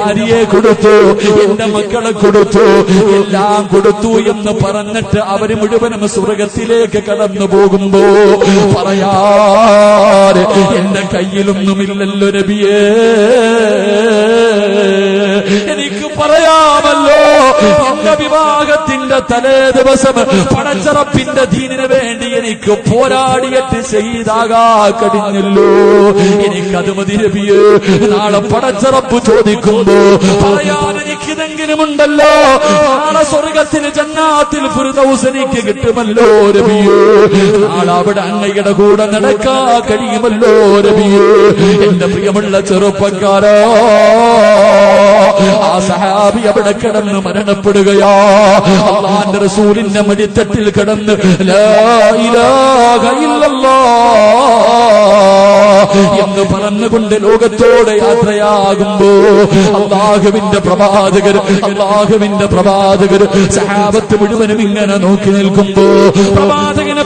ഭാര്യയെ കൊടുത്ു, എന്റെ മക്കളെ കൊടുത്തു, എല്ലാം കൊടുത്തു എന്ന് പറഞ്ഞിട്ട് അവര് മുഴുവനും സ്വർഗത്തിലേക്ക് കടന്നു പോകുമ്പോ പറയാറ് എന്റെ കയ്യിലൊന്നുമില്ലല്ലോ നബിയേ, എനിക്ക് പറയാമല്ലോ എന്റെ വിവാഹത്തിന്റെ തലേ ദിവസം പടച്ചറപ്പിന്റെ ദീനിന് വേണ്ടി എനിക്ക് പോരാടിയിട്ട് ശഹീദാകാ കഴിഞ്ഞല്ലോ, എനിക്കത് മതി നബിയേ. നാളെ പടച്ചറപ്പ് ചോദിക്കുമ്പോ പറയാൻ എനിക്കിതെങ്കിലും ഉണ്ടല്ലോ, നാളെ സ്വർഗത്തിന് ജന്നാത്തിൽ ഫിർദൗസ് എനിക്ക് കിട്ടുമല്ലോ നബിയേ, നാളെ അവിടെ അങ്ങയുടെ കൂടെ നടക്കാ കഴിയുമല്ലോ നബിയേ. എന്റെ പ്രിയമുള്ള ചെറുപ്പക്കാരാ, ആ സഹാബി അവിടെ കിടന്ന് മരണപ്പെടുകയാ, അല്ലാഹുവിന്റെ റസൂലിന്റെ മടിത്തട്ടിൽ കിടന്ന് ലാ ഇലാഹ ഇല്ലല്ലാഹ് എന്ന് പറഞ്ഞുകൊണ്ട് ലോകത്തോടെ യാത്രയാകുമ്പോ അല്ലാഹുവിന്റെ പ്രവാചകർ സഹാബത്ത് മുഴുവനും ഇങ്ങനെ നോക്കി നിൽക്കുമ്പോ പ്രവാചകനെ